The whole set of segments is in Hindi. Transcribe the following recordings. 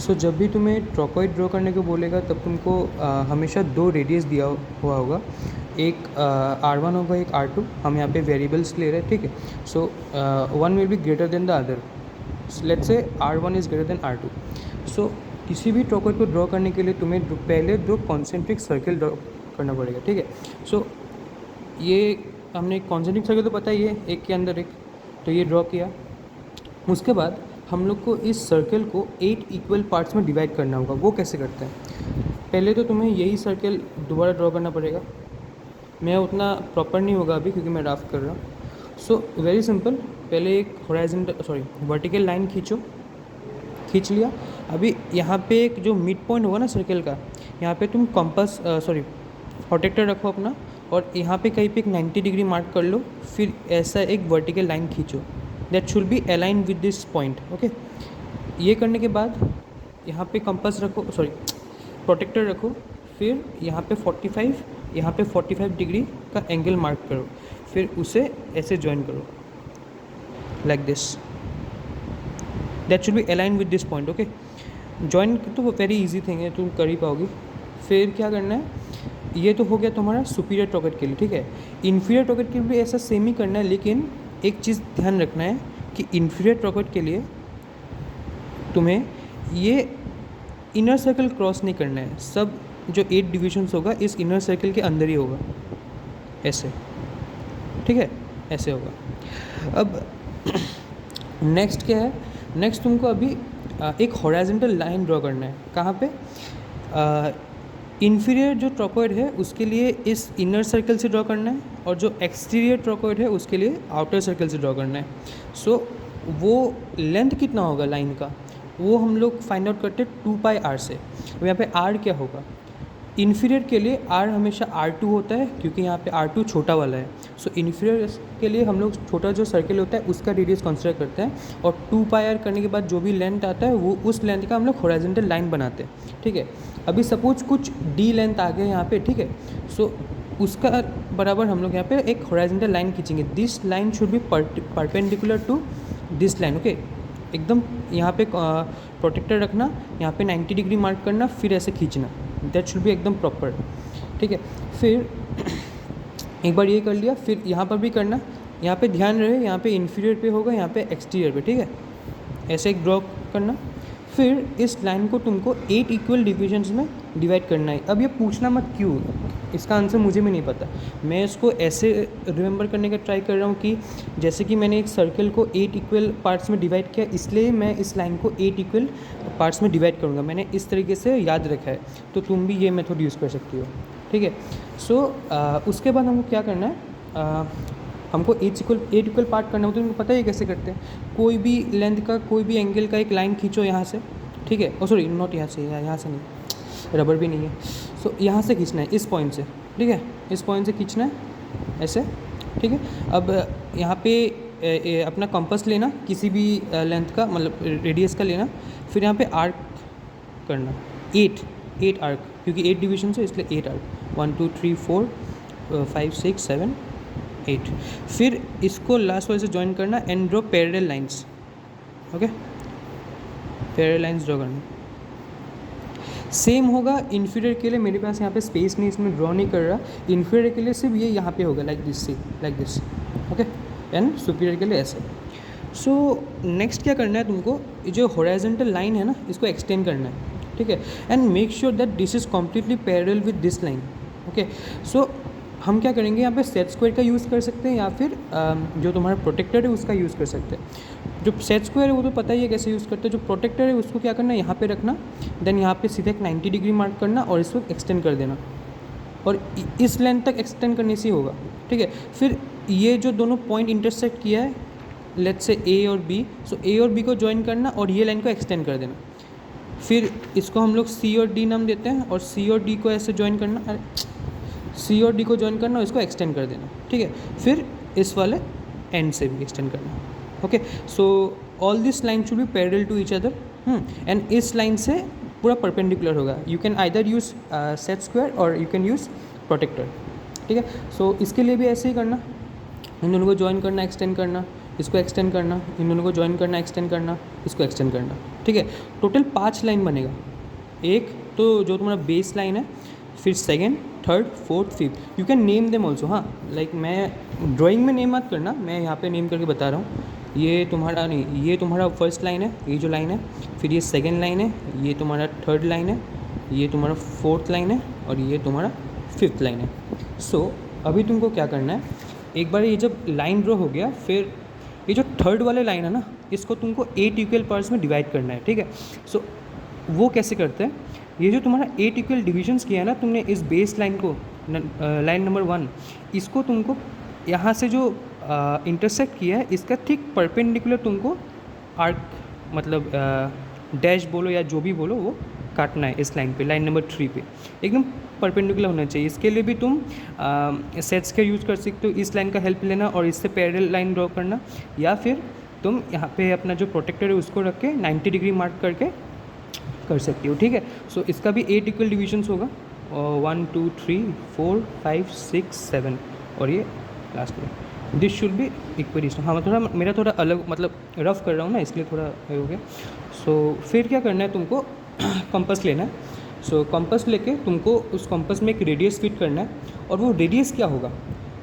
सो जब भी तुम्हें ट्रोकॉइड ड्रॉ करने को बोलेगा तब तुमको हमेशा दो रेडियस दिया हुआ होगा, एक R1 होगा, एक R2। हम यहाँ पे वेरिएबल्स ले रहे हैं, ठीक है। So one will be greater than the other, let's say R1 is greater than R2। सो किसी भी ट्रोकॉइड को ड्रॉ करने के लिए तुम्हें पहले दो कॉन्सेंट्रिक सर्कल ड्रॉ करना पड़ेगा, ठीक है। सो ये हमने कॉन्सेंट्रिक सर्कल तो पता ही है, एक के अंदर एक, तो ये ड्रॉ किया। उसके बाद हम लोग को इस सर्कल को 8 इक्वल पार्ट्स में डिवाइड करना होगा। वो कैसे करते हैं? पहले तो तुम्हें यही सर्कल दोबारा ड्रॉ करना पड़ेगा। मैं उतना प्रॉपर नहीं होगा अभी क्योंकि मैं ड्राफ्ट कर रहा हूँ। सो वेरी सिंपल, पहले एक वर्टिकल लाइन खींच लिया। अभी यहाँ पे एक जो मिड पॉइंट होगा ना सर्कल का, यहाँ पे तुम प्रोटेक्टर रखो अपना, और यहाँ पे कहीं पे एक 90 डिग्री मार्क कर लो। फिर ऐसा एक वर्टिकल लाइन खींचो, that should be align with this point, okay. ये करने के बाद यहाँ पे प्रोटेक्टर रखो। फिर यहाँ पे 45 डिग्री का एंगल मार्क करो। फिर उसे ऐसे ज्वाइन करो like this, that should be align with this point, okay. Join तो वेरी इजी थिंग है, तुम कर ही पाओगे। फिर क्या करना है, ये तो हो गया तुम्हारा सुपीरियर ट्रोकेट के लिए, ठीक है। इन्फीरियर ट्रोकेट के लिए भी ऐसा सेम ही करना है, लेकिन एक चीज़ ध्यान रखना है कि इन्फीरियर ट्रोकेट के लिए तुम्हें ये इनर सर्कल क्रॉस नहीं करना है। सब जो 8 डिविजन्स होगा इस इनर सर्कल के अंदर ही होगा, ऐसे, ठीक है, ऐसे होगा। अब नेक्स्ट क्या है, नेक्स्ट तुमको अभी एक हॉरिजॉन्टल लाइन ड्रॉ करना है। कहाँ पे? इन्फीरियर जो ट्रोकॉइड है उसके लिए इस इनर सर्कल से ड्रॉ करना है, और जो एक्सटीरियर ट्रोकॉइड है उसके लिए आउटर सर्कल से ड्रॉ करना है। सो वो लेंथ कितना होगा लाइन का, वो हम लोग फाइंड आउट करते हैं 2πr से। अब यहाँ पे r क्या होगा? इन्फीरियर के लिए r हमेशा R2 होता है, क्योंकि यहाँ पे R2 छोटा वाला है। सो इन्फीरियर के लिए हम लोग छोटा जो सर्कल होता है उसका रेडियस कंसिडर करते हैं, और 2πr करने के बाद जो भी लेंथ आता है वो उस लेंथ का हम लोग हॉरिजॉन्टल लाइन बनाते हैं, ठीक है। अभी सपोज कुछ d लेंथ आ गया यहाँ पे, ठीक है। सो उसका बराबर हम लोग यहाँ पे एक हॉरिजॉन्टल लाइन खींचेंगे। This line should be perpendicular to this line, okay. एकदम यहाँ पे प्रोटेक्टर रखना, यहाँ पे 90 डिग्री मार्क करना, फिर ऐसे खींचना, दैट शुड बी एकदम प्रॉपर, ठीक है। फिर एक बार ये कर लिया, फिर यहाँ पर भी करना। यहाँ पे ध्यान रहे, यहाँ पे इन्फीरियर पे होगा, यहाँ पे एक्सटीरियर पे, ठीक है। ऐसे एक ड्रॉ करना। फिर इस लाइन को तुमको 8 इक्वल डिविजन्स में डिवाइड करना है। अब ये पूछना मत क्यों, इसका आंसर मुझे भी नहीं पता। मैं इसको ऐसे रिमेंबर करने का ट्राई कर रहा हूँ कि जैसे कि मैंने एक सर्कल को 8 इक्वल पार्ट्स में डिवाइड किया, इसलिए मैं इस लाइन को 8 इक्वल पार्ट्स में डिवाइड करूँगा। मैंने इस तरीके से याद रखा है, तो तुम भी ये मेथड यूज़ कर सकती हो, ठीक है। सो उसके बाद हमको क्या करना है, हमको 8 इक्वल पार्ट करना होता है। तुमको पता है कैसे करते हैं? कोई भी लेंथ का, कोई भी एंगल का एक लाइन खींचो यहाँ से, ठीक है। सॉरी, नॉट यहाँ से, यहाँ से नहीं, रबर भी नहीं है। सो यहाँ से खींचना है, इस पॉइंट से, ठीक है, इस पॉइंट से खींचना है ऐसे, ठीक है। अब यहाँ पे अपना कंपास लेना, किसी भी लेंथ का, मतलब रेडियस का लेना। फिर यहाँ पे आर्क करना, 8 आर्क, क्योंकि 8 डिवीजन है इसलिए 8 आर्क, 1 2 3 4 5 6 7 8। फिर इसको लास्ट वाले से ज्वाइन करना and draw parallel lines, okay. Parallel lines draw करना सेम होगा इन्फीरियर के लिए। मेरे पास यहाँ पे स्पेस नहीं, इसमें ड्रॉ नहीं कर रहा। इन्फीरियर के लिए सिर्फ ये यहाँ पे होगा, like this, okay. And superior के लिए ऐसे। सो नेक्स्ट क्या करना है तुमको, जो हॉरिजॉन्टल लाइन है ना, इसको एक्सटेंड करना है, ठीक है। And make sure that this is completely parallel with this line, okay. So हम क्या करेंगे, यहाँ पे सेट स्क्वायर का यूज़ कर सकते हैं, या फिर जो तुम्हारा प्रोटेक्टर है उसका यूज़ कर सकते हैं। जो सेट स्क्वायर है वो तो पता ही है कैसे यूज़ करते हैं। जो प्रोटेक्टर है उसको क्या करना है, यहाँ पे रखना, देन यहाँ पे सीधे एक 90 डिग्री मार्क करना और इसको एक्सटेंड कर देना, और इस लेंथ तक एक्सटेंड करने से होगा, ठीक है। फिर ये जो दोनों पॉइंट इंटरसेक्ट किया है, लेट्स से ए और बी, सो ए और बी को ज्वाइन करना और ये लाइन को एक्सटेंड कर देना। फिर इसको हम लोग सी और डी नाम देते हैं, और सी और डी को ऐसे ज्वाइन करना, सी और डी को ज्वाइन करना और इसको एक्सटेंड कर देना, ठीक है। फिर इस वाले एंड से भी एक्सटेंड करना, okay. So all this line should be parallel to each other, and इस लाइन से पूरा परपेंडिकुलर होगा। You can either use set square और यू कैन यूज़ प्रोटेक्टर, ठीक है। सो इसके लिए भी ऐसे ही करना, इन दोनों को ज्वाइन करना, एक्सटेंड करना, इसको एक्सटेंड करना, इन दोनों को ज्वाइन करना, एक्सटेंड करना, इसको एक्सटेंड करना, ठीक है। टोटल 5 लाइन बनेगा। एक तो जो तुम्हारा बेस लाइन है, फिर second, third, fourth, fifth, you can name them also. हाँ, लाइक मैं ड्राइंग में नेम मत करना, मैं यहाँ पे नेम करके बता रहा हूँ। ये तुम्हारा नहीं, ये तुम्हारा फर्स्ट लाइन है, ये जो लाइन है, फिर ये सेकेंड लाइन है, ये तुम्हारा थर्ड लाइन है, ये तुम्हारा फोर्थ लाइन है, और ये तुम्हारा फिफ्थ लाइन है। सो अभी तुमको क्या करना है, एक बार ये जब लाइन ड्रॉ हो गया, फिर ये जो थर्ड वाले लाइन है ना, इसको तुमको 8 इक्वल पार्ट्स में डिवाइड करना है, ठीक है। सो वो कैसे करते हैं, ये जो तुम्हारा 8 इक्वल डिविजन्स किया है ना तुमने इस बेस लाइन को, लाइन नंबर 1, इसको तुमको यहाँ से जो इंटरसेक्ट किया है इसका ठीक परपेंडिकुलर तुमको आर्क, मतलब डैश बोलो या जो भी बोलो, वो काटना है इस लाइन पे, लाइन नंबर 3 पे एकदम परपेंडिकुलर होना चाहिए। इसके लिए भी तुम सेट्स का यूज़ कर सकते हो, इस लाइन का हेल्प लेना और इससे पैरेलल लाइन ड्रॉ करना, या फिर तुम यहाँ पे अपना जो प्रोटेक्टर है उसको रख के 90 डिग्री मार्क करके कर सकती हो, ठीक है। सो इसका भी 8 इक्वल डिविजन्स होगा, 1 2 3 4 5 6 7, और ये लास्ट में दिस शुड बी इक्वलिस्ट। हाँ, थोड़ा मेरा थोड़ा अलग, मतलब रफ कर रहा हूँ ना, इसलिए थोड़ा हो गया। सो फिर क्या करना है तुमको, कंपास लेना है। सो कंपास लेके तुमको उस कंपास में एक रेडियस फिट करना है, और वो रेडियस क्या होगा,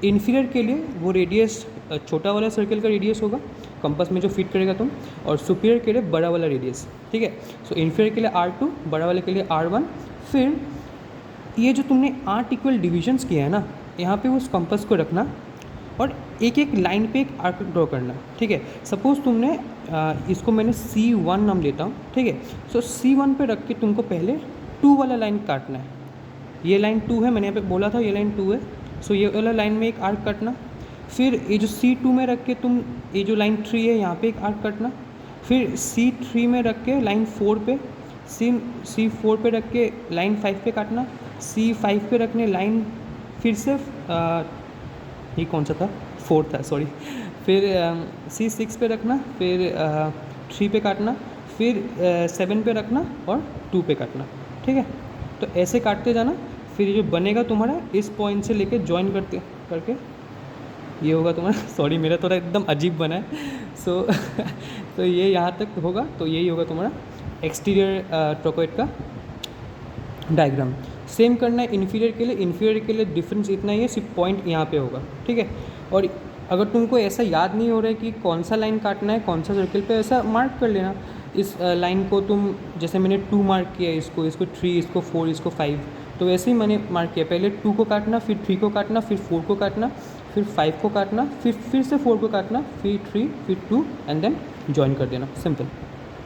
इन्फीरियर के लिए वो रेडियस छोटा वाला सर्कल का रेडियस होगा कंपास में जो फिट करेगा तुम, और सुपीरियर के लिए बड़ा वाला रेडियस, ठीक है। सो इन्फीरियर के लिए R2, बड़ा वाले के लिए R1। फिर ये जो तुमने 8 इक्वल डिविजन्स किया है ना, यहाँ पे उस कंपास को रखना और एक एक लाइन पे एक आर्क ड्रॉ करना, ठीक है। सपोज़ तुमने इसको मैंने C1 नाम लेता हूँ, ठीक है। सो C1 पे रख के तुमको पहले 2 वाला लाइन काटना है। ये लाइन 2 है, मैंने यहाँ पे बोला था ये लाइन 2 है। सो ये वाला लाइन में एक आर्क काटना, फिर ये जो C2 में रख के तुम ये जो लाइन 3 है यहाँ पे एक आर्क काटना, फिर C3 में रख के लाइन 4 पे, C4 पे रख के लाइन 5 पे काटना, C5 पे रखने लाइन, फिर से ये कौन सा था, 4 था सॉरी, फिर C6 पे रखना, फिर 3 पे काटना, फिर 7 पे रखना और 2 पे काटना, ठीक है। तो ऐसे काटते जाना, फिर ये जो बनेगा तुम्हारा इस पॉइंट से लेके ज्वाइन करते करके ये होगा तुम्हारा सॉरी मेरा थोड़ा एकदम अजीब बना है। सो तो ये यहाँ तक होगा, तो यही होगा तुम्हारा एक्सटीरियर ट्रोकोइड का डायग्राम। सेम करना है इन्फीरियर के लिए डिफरेंस इतना ही है, सिर्फ पॉइंट यहाँ पे होगा, ठीक है। और अगर तुमको ऐसा याद नहीं हो रहा है कि कौन सा लाइन काटना है कौन सा सर्कल पे, ऐसा मार्क कर लेना। इस लाइन को तुम, जैसे मैंने 2 मार्क किया, इसको 3, इसको 4, इसको 5, तो वैसे ही मैंने मार्क किया, पहले 2 को काटना, फिर 3 को काटना, फिर 4 को काटना, फिर 5 को काटना, फिर से 4 को काटना, फिर 3, फिर 2 एंड देन ज्वाइन कर देना, सिंपल।